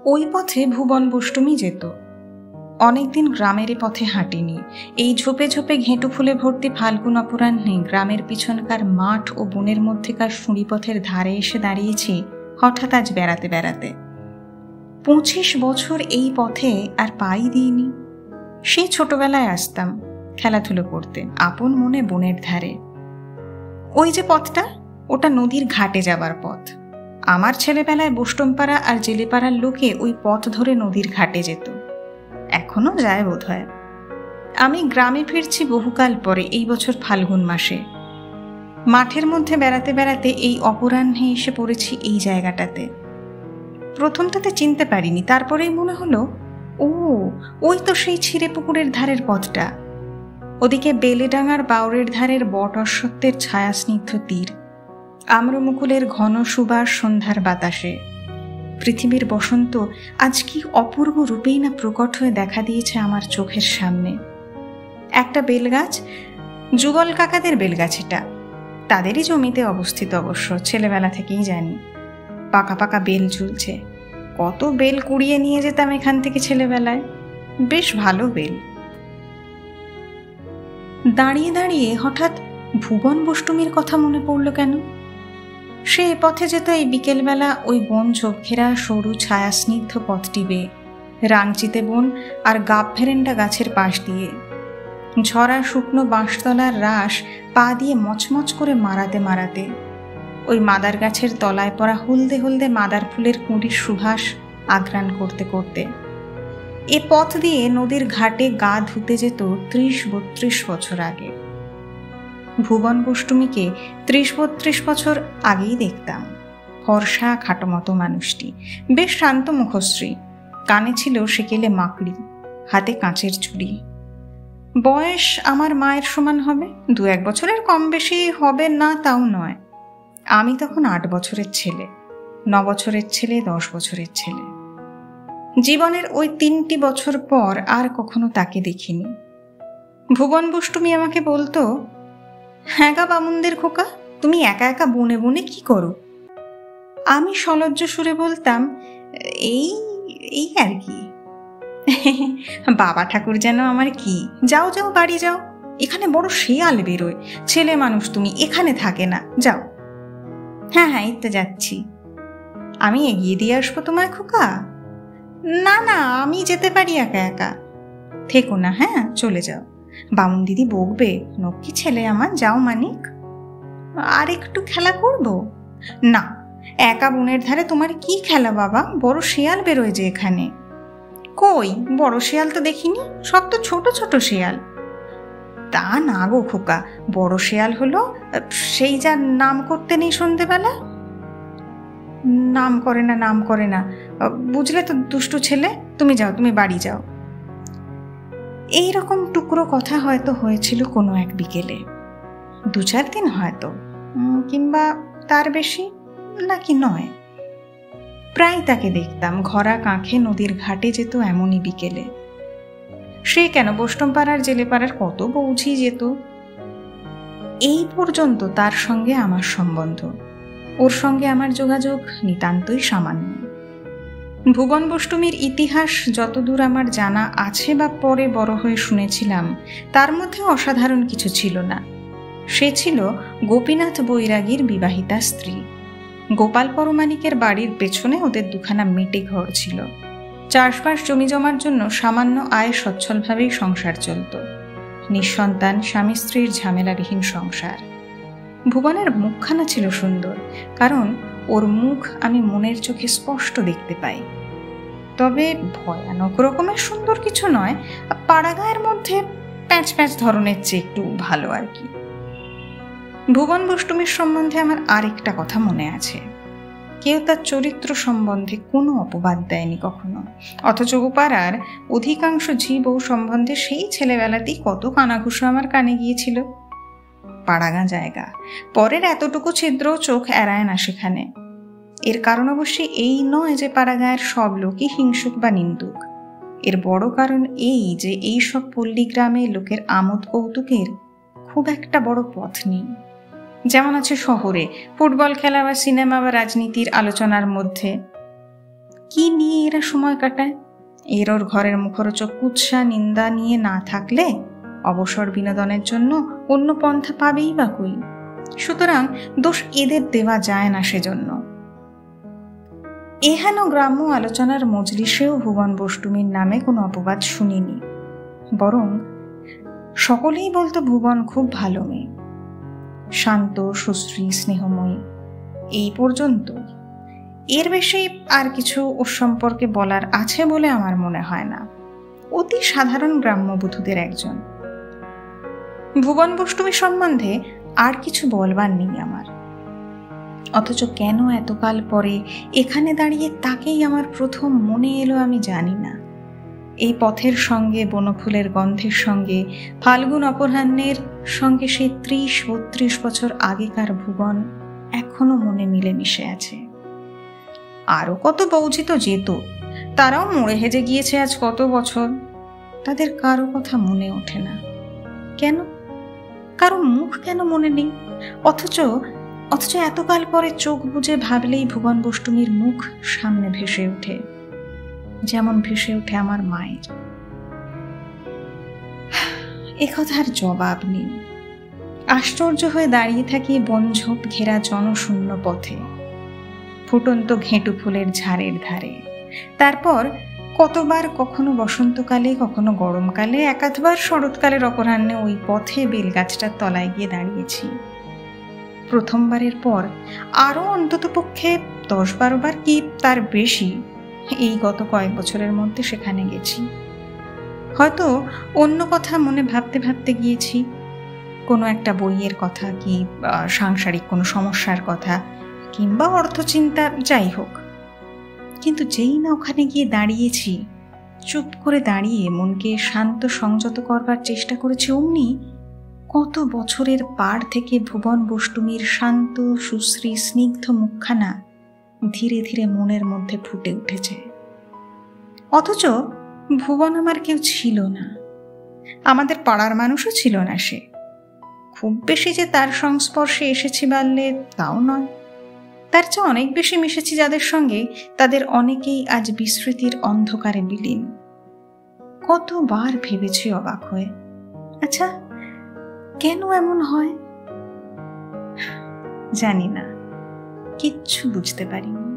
ওই পথে ভুবন বষ্টমী যেত। অনেকদিন গ্রামের পথে হাঁটিনি। এই ঝোপে ঝোপে ঘেঁটু ফুলে ভর্তি ফাল্গুন অপরাহ্নে গ্রামের পিছনকার মাঠ ও বনের মধ্যেকার সুঁড়িপথের ধারে এসে দাঁড়িয়েছি হঠাৎ আজ বেড়াতে বেড়াতে। 25 বছর এই পথে আর পাই দিইনি। সেই ছোটবেলায় আসতাম খেলাধুলো করতে আপন মনে বনের ধারে। ওই যে পথটা, ওটা নদীর ঘাটে যাবার পথ। আমার ছেলেবেলায় বোষ্টমপাড়া আর জেলেপাড়ার লোকে ওই পথ ধরে নদীর ঘাটে যেত, এখনো যায় বোধহয়। আমি গ্রামে ফিরছি বহুকাল পরে, এই বছর ফাল্গুন মাসে। মাঠের মধ্যে বেড়াতে বেড়াতে এই অপরাহ্নে এসে পড়েছি এই জায়গাটাতে। প্রথমটাতে চিনতে পারিনি, তারপরেই মনে হলো ও, ওই তো সেই ছিঁড়ে পুকুরের ধারের পথটা। ওদিকে বেলেডাঙার বাউরের ধারের বট অশ্বত্থের ছায়া স্নিগ্ধ তীর, আম্রমুকুলের ঘন সুবাস সন্ধ্যার বাতাসে। পৃথিবীর বসন্ত আজ কি অপূর্ব রূপেই না প্রকট হয়ে দেখা দিয়েছে আমার চোখের সামনে। একটা বেলগাছ, যুগল কাকাদের বেলগাছ, এটা তাদেরই জমিতে অবস্থিত অবশ্য, ছেলেবেলা থেকেই জানি। পাকা পাকা বেল ঝুলছে। কত বেল কুড়িয়ে নিয়ে যেতাম এখান থেকে ছেলেবেলায়, বেশ ভালো বেল। দাঁড়িয়ে দাঁড়িয়ে হঠাৎ ভুবন বষ্টমীর কথা মনে পড়ল কেন? সে পথে যেত এই বিকেলবেলা ওই বন ঝোপ ঘেরা সরু ছায়া স্নিগ্ধ পথটি বেয়ে, রাংচিতে বন আর গাব ফেরেন্ডা গাছের পাশ দিয়ে। ঝরা শুকনো বাঁশতলার রাস পা দিয়ে মচমচ করে মারাতে মারাতে, ওই মাদার গাছের তলায় পড়া হলদে হলদে মাদার ফুলের কুঁড়ির সুভাষ আঘ্রাণ করতে করতে এ পথ দিয়ে নদীর ঘাটে গা ধুতে যেত 30-32 বছর আগে। ভুবন বষ্টমীকে 30-32 বছর আগেই দেখতাম। ফর্সা খাটো মতো মানুষটি, বেশ শান্ত মুখশ্রী, কানে ছিল সেকেলে মাকড়ি, হাতে কাঁচের চুড়ি। বয়স আমার মায়ের সমান হবে, 2-1 বছরের কম বেশি হবে না তাও নয়। আমি তখন 8 বছরের ছেলে, 9 বছরের ছেলে, 10 বছরের ছেলে। জীবনের ওই 3টি বছর পর আর কখনো তাকে দেখিনি। ভুবন বষ্টমী আমাকে বলতো, হ্যাঁ গা বামুনদের খোকা, তুমি একা একা বনে বনে কি করো? আমি সলজ্জ সুরে বলতাম, এই এই আর কি। বাবা ঠাকুর যেন আমার কি, যাও যাও বাড়ি যাও, এখানে বড় শেয়াল বেরোয়, ছেলে মানুষ তুমি, এখানে থাকে না, যাও। হ্যাঁ হ্যাঁ, এই তো যাচ্ছি। আমি এগিয়ে দিয়ে আসবো তোমায় খোকা? না না, আমি যেতে পারি একা একা। থেকো না, হ্যাঁ চলে যাও, বামুন দিদি বকবে, নক্কি ছেলে আমার, যাও মানিক। আর একটু খেলা করব? না, একা বনের ধারে তোমার কি খেলা বাবা, বড় শেয়াল বেরোয় যে এখানে। কই, বড় শেয়াল তো দেখিনি, সব তো ছোট ছোট শেয়াল। তা না গো খোকা, বড় শেয়াল হলো সেই যার নাম করতে নেই সন্ধেবেলা। নাম করে না, নাম করে না, বুঝলে তো দুষ্টু ছেলে, তুমি যাও, তুমি বাড়ি যাও। এই রকম টুকরো কথা হয়তো হয়েছিল কোনো এক বিকেলে, 2-4 দিন হয়তো, কিংবা তার বেশি, নাকি নয়। প্রায় তাকে দেখতাম ঘরা কাঁখে নদীর ঘাটে যেত এমনই বিকেলে। সে কেন, বোষ্টমপাড়ার জেলেপাড়ার কত বৌঝি যেত। এই পর্যন্ত তার সঙ্গে আমার সম্বন্ধ, ওর সঙ্গে আমার যোগাযোগ নিতান্তই সামান্য। ভুবন বষ্টমীর ইতিহাস যতদূর আমার জানা আছে বা পরে বড় হয়ে শুনেছিলাম, তার মধ্যে অসাধারণ কিছু ছিল না। সে ছিল গোপীনাথ বৈরাগীর বিবাহিতা স্ত্রী। গোপাল পরমাণিকের বাড়ির পেছনে ওদের 2খানা মেটে ঘর ছিল। চাষবাস জমি জমার জন্য সামান্য আয় সচ্ছলভাবেই সংসার চলত। নিঃসন্তান স্বামী স্ত্রীর ঝামেলাবিহীন সংসার। ভুবনের মুখখানা ছিল সুন্দর, কারণ ওর মুখ আমি মনের চোখে স্পষ্ট দেখতে পাই। তবে ভয়ানক রকমের সুন্দর কিছু নয়, পাড়াগাঁয়ের মধ্যে প্যাঁচ প্যাঁচ ধরনের চেয়ে একটু ভালো আর কি। ভুবন বষ্টমীর সম্বন্ধে আমার আরেকটা কথা মনে আছে, কেউ তার চরিত্র সম্বন্ধে কোনো অপবাদ দেয়নি কখনো, অথচ পাড়ার অধিকাংশ ঝি বউ সম্বন্ধে সেই ছেলেবেলাতেই কত কানাঘুষো আমার কানে গিয়েছিল। পাড়াগাঁ জায়গা, পরের এতটুকু ছিদ্র চোখ এড়ায় না সেখানে। এর কারণ অবশ্যই এই নয় যে পাড়াগাঁয়ের সব লোকই হিংসুক বা নিন্দুক। এর বড় কারণ এই যে এই সব পল্লী গ্রামে লোকের আমোদ কৌতুকের খুব একটা বড় পথ নেই, যেমন আছে শহরে ফুটবল খেলা বা সিনেমা বা রাজনীতির আলোচনার মধ্যে। কি নিয়ে এরা সময় কাটায়? এর ওর ঘরের মুখরোচক কুৎসা নিন্দা নিয়ে না থাকলে অবসর বিনোদনের জন্য অন্য পন্থা পাবেই বা কই। সুতরাং দোষ এদের দেওয়া যায় না সেজন্য। এহেন গ্রাম্য আলোচনার মজলিসেও ভুবন বষ্টুমীর নামে কোনো অপবাদ শুনিনি। বরং সকলেই বলতো ভুবন খুব ভালো মেয়ে, শান্ত, সুশ্রী, স্নেহময়ী। এই পর্যন্ত। এর বেশি আর কিছু ওর সম্পর্কে বলার আছে বলে আমার মনে হয় না। অতি সাধারণ গ্রাম্যবধূদের একজন। ভুবন বষ্টুমী সম্বন্ধে আর কিছু বলবার নেই আমার। অথচ কেন এতকাল পরে এখানে দাঁড়িয়ে তাকেই আমার প্রথম মনে এলো আমি জানি না। এই পথের সঙ্গে, বনফুলের গন্ধের সঙ্গে, ফাল্গুন অপরাহ্নের সঙ্গে সেই 30-32 বছর আগেকার ভুবন এখনো মনে মিলেমিশে আছে। আরো কত বৌজি তো যেত, তারাও মরে হেজে গিয়েছে আজ কত বছর। তাদের কারো কথা মনে ওঠে না কেন? কারো মুখ কেন মনে নেই? অথচ এতকাল পরে চোখ বুজে ভাবলেই ভুবন বষ্টুমীর মুখ সামনে ভেসে ওঠে, যেমন ভেসে ওঠে আমার মায়ের। একথার জবাব নেই। আশ্চর্য হয়ে দাঁড়িয়ে থাকি বনঝোপ ঘেরা জনশূন্য পথে, ফুটন্ত ঘেঁটু ফুলের ঝাড়ের ধারে। তারপর কতবার, কখনো বসন্তকালে, কখনো গরমকালে, একাধবার শরৎকালের অপরাহ্নে ওই পথে বেলগাছটার তলায় গিয়ে দাঁড়িয়েছি। প্রথমবারের পর আরও অন্তত পক্ষে 10-12 বার কি তার বেশি এই গত কয়েক বছরের মধ্যে সেখানে গেছি। হয়তো অন্য কথা মনে ভাবতে ভাবতে গিয়েছি, কোনো একটা বইয়ের কথা, কি সাংসারিক কোনো সমস্যার কথা, কিংবা অর্থচিন্তা, যাই হোক। কিন্তু যেই না ওখানে গিয়ে দাঁড়িয়েছি, চুপ করে দাঁড়িয়ে মনকে শান্ত সংযত করবার চেষ্টা করেছি, অমনি কত বছরের পাড় থেকে ভুবন বষ্টুমীর শান্ত, সুশ্রী, স্নিগ্ধ মুখখানা ধীরে ধীরে মনের মধ্যে ফুটে উঠেছে। অথচ ভুবন আমার কেউ ছিল না, আমাদের পাড়ার মানুষও ছিল না সে। খুব বেশি যে তার সংস্পর্শে এসেছি বললে তাও নয়। তার চেয়ে অনেক বেশি মিশেছি যাদের সঙ্গে, তাদের অনেকেই আজ বিস্মৃতির অন্ধকারে বিলীন। কতবার ভেবেছি অবাক হয়ে, আচ্ছা কেন এমন হয়? জানি না, কিচ্ছু বুঝতে পারিনি।